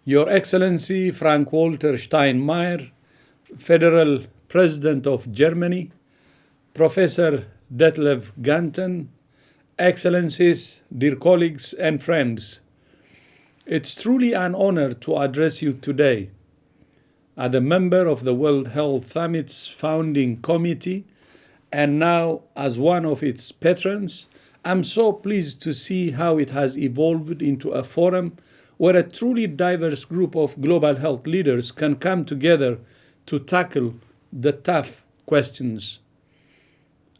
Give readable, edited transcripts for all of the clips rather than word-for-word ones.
Your Excellency Frank-Walter Steinmeier, Federal President of Germany, Professor Detlef Ganten, Excellencies, dear colleagues and friends, it's truly an honor to address you today. As a member of the World Health Summit's founding committee, and now as one of its patrons, I'm so pleased to see how it has evolved into a forum where a truly diverse group of global health leaders can come together to tackle the tough questions.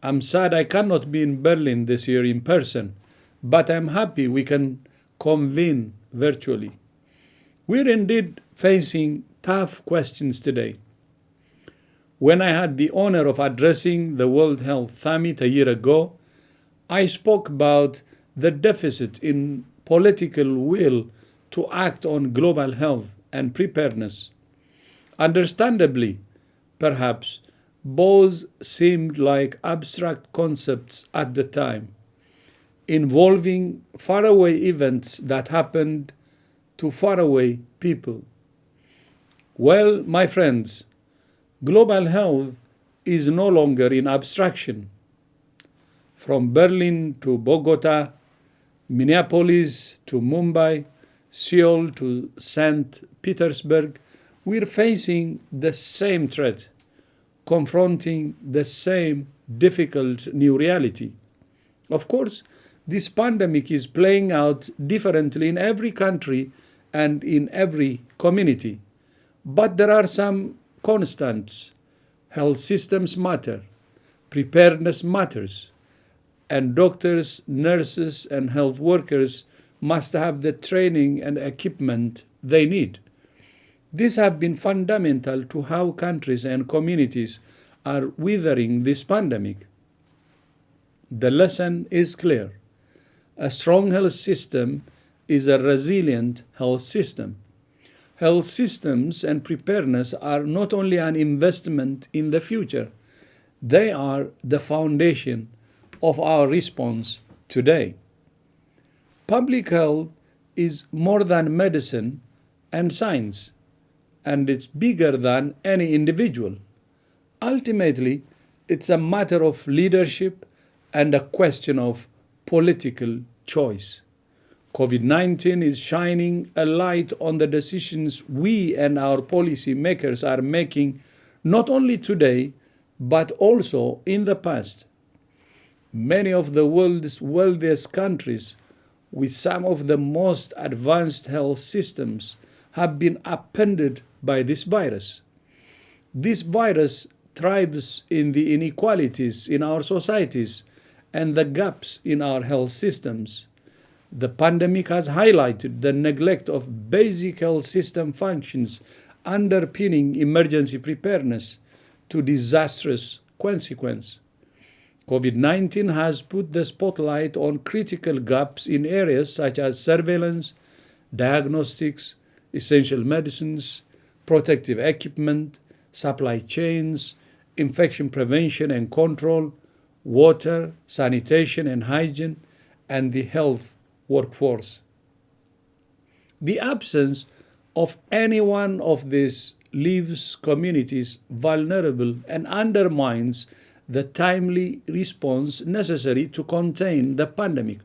I'm sad I cannot be in Berlin this year in person, but I'm happy we can convene virtually. We're indeed facing tough questions today. When I had the honor of addressing the World Health Summit a year ago, I spoke about the deficit in political will to act on global health and preparedness. Understandably, perhaps, both seemed like abstract concepts at the time, involving faraway events that happened to faraway people. Well, my friends, global health is no longer in abstraction. From Berlin to Bogota, Minneapolis to Mumbai, Seoul to St. Petersburg, we're facing the same threat, confronting the same difficult new reality. Of course, this pandemic is playing out differently in every country and in every community. But there are some constants. Health systems matter, preparedness matters, and doctors, nurses, and health workers must have the training and equipment they need. These have been fundamental to how countries and communities are weathering this pandemic. The lesson is clear. A strong health system is a resilient health system. Health systems and preparedness are not only an investment in the future, they are the foundation of our response today. Public health is more than medicine and science, and it's bigger than any individual. Ultimately, it's a matter of leadership and a question of political choice. COVID-19 is shining a light on the decisions we and our policy makers are making not only today, but also in the past. Many of the world's wealthiest countries with some of the most advanced health systems have been upended by this virus. This virus thrives in the inequalities in our societies and the gaps in our health systems. The pandemic has highlighted the neglect of basic health system functions underpinning emergency preparedness to disastrous consequence. COVID-19 has put the spotlight on critical gaps in areas such as surveillance, diagnostics, essential medicines, protective equipment, supply chains, infection prevention and control, water, sanitation and hygiene, and the health workforce. The absence of any one of these leaves communities vulnerable and undermines the timely response necessary to contain the pandemic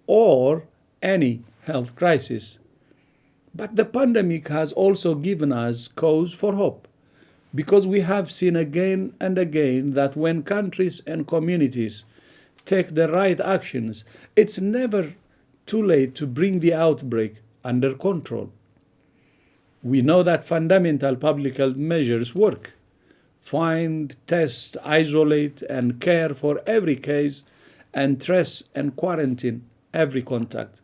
or any health crisis. But the pandemic has also given us cause for hope, because we have seen again and again that when countries and communities take the right actions, it's never too late to bring the outbreak under control. We know that fundamental public health measures work. Find, test, isolate, and care for every case, and trace and quarantine every contact.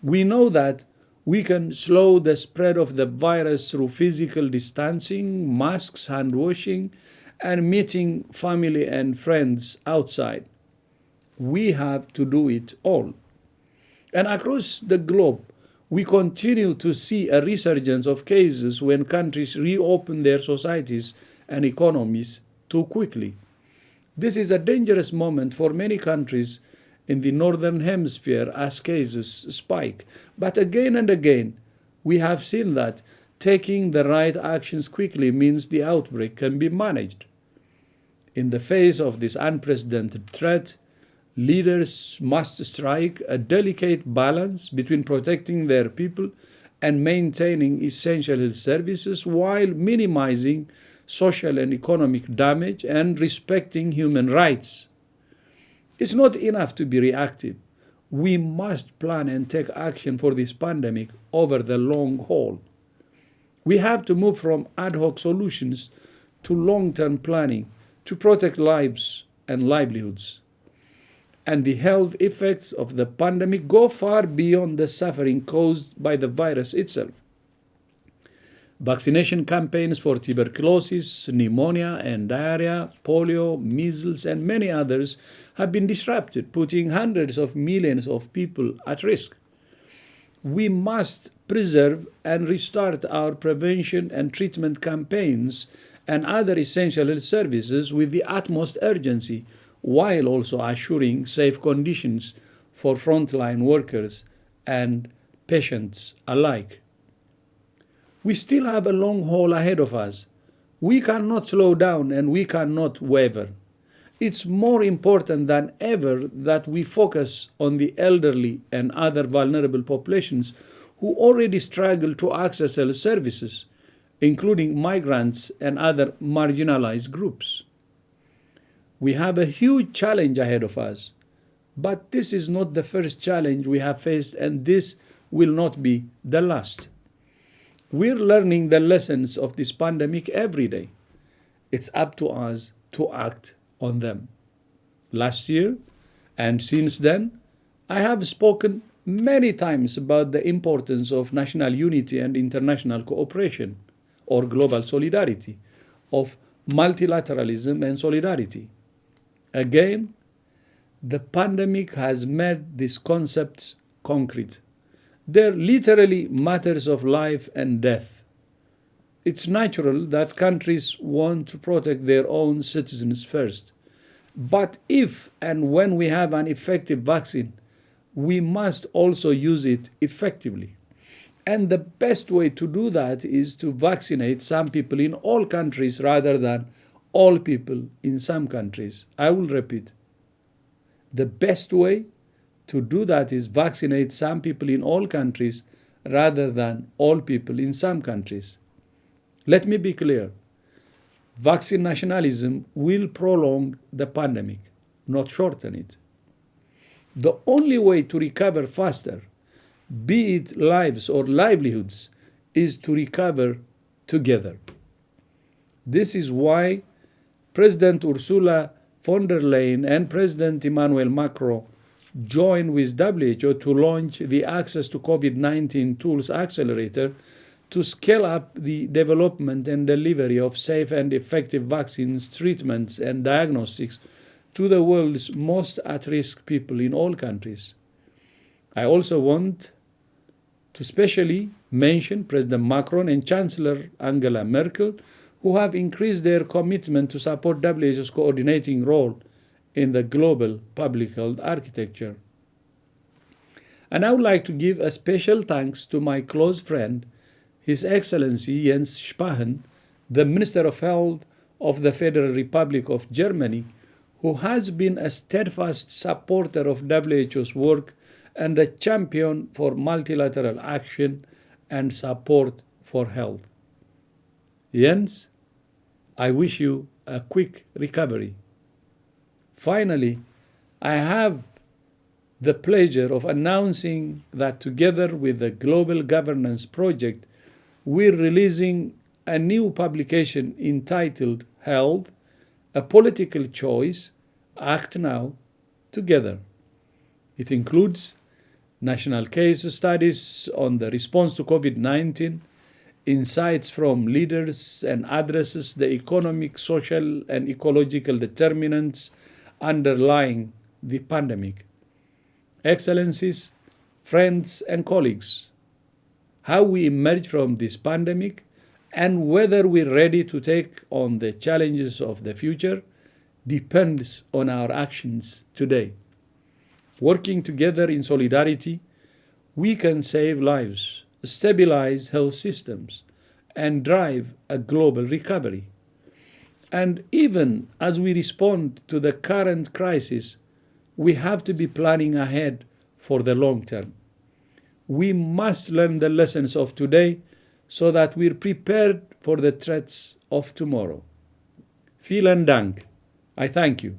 We know that we can slow the spread of the virus through physical distancing, masks, hand washing, and meeting family and friends outside. We have to do it all. And across the globe, we continue to see a resurgence of cases when countries reopen their societies and economies too quickly. This is a dangerous moment for many countries in the Northern Hemisphere as cases spike. But again and again, We have seen that taking the right actions quickly means the outbreak can be managed. In the face of this unprecedented threat, leaders must strike a delicate balance between protecting their people and maintaining essential health services while minimizing social and economic damage and respecting human rights. It's not enough to be reactive. We must plan and take action for this pandemic over the long haul. We have to move from ad hoc solutions to long-term planning to protect lives and livelihoods. And the health effects of the pandemic go far beyond the suffering caused by the virus itself. Vaccination campaigns for tuberculosis, pneumonia and diarrhea, polio, measles, and many others have been disrupted, putting hundreds of millions of people at risk. We must preserve and restart our prevention and treatment campaigns and other essential health services with the utmost urgency, while also assuring safe conditions for frontline workers and patients alike. We still have a long haul ahead of us. We cannot slow down and we cannot waver. It's more important than ever that we focus on the elderly and other vulnerable populations who already struggle to access health services, including migrants and other marginalized groups. We have a huge challenge ahead of us, but this is not the first challenge we have faced, and this will not be the last. We're learning the lessons of this pandemic every day. It's up to us to act on them. Last year, and since then, I have spoken many times about the importance of national unity and international cooperation, or global solidarity, of multilateralism and solidarity. Again, the pandemic has made these concepts concrete. They're literally matters of life and death. It's natural that countries want to protect their own citizens first. But if and when we have an effective vaccine, we must also use it effectively. And the best way to do that is to vaccinate some people in all countries rather than all people in some countries. I will repeat. The best way to do that is vaccinate some people in all countries rather than all people in some countries. Let me be clear. Vaccine nationalism will prolong the pandemic, not shorten it. The only way to recover faster, be it lives or livelihoods, is to recover together. This is why President Ursula von der Leyen and President Emmanuel Macron joined with WHO to launch the Access to COVID-19 Tools Accelerator to scale up the development and delivery of safe and effective vaccines, treatments, and diagnostics to the world's most at-risk people in all countries. I also want to specially mention President Macron and Chancellor Angela Merkel, who have increased their commitment to support WHO's coordinating role in the global public health architecture. And I would like to give a special thanks to my close friend, His Excellency Jens Spahn, the Minister of Health of the Federal Republic of Germany, who has been a steadfast supporter of WHO's work and a champion for multilateral action and support for health. Jens, I wish you a quick recovery. Finally, I have the pleasure of announcing that together with the Global Governance Project, we're releasing a new publication entitled Health, a Political Choice, Act Now, Together. It includes national case studies on the response to COVID-19, insights from leaders, and addresses the economic, social, and ecological determinants underlying the pandemic. Excellencies, friends, and colleagues, how we emerge from this pandemic and whether we're ready to take on the challenges of the future depends on our actions today. Working together in solidarity, we can save lives stabilize health systems, and drive a global recovery. And even as we respond to the current crisis, we have to be planning ahead for the long term. We must learn the lessons of today so that we're prepared for the threats of tomorrow. Vielen Dank. I thank you.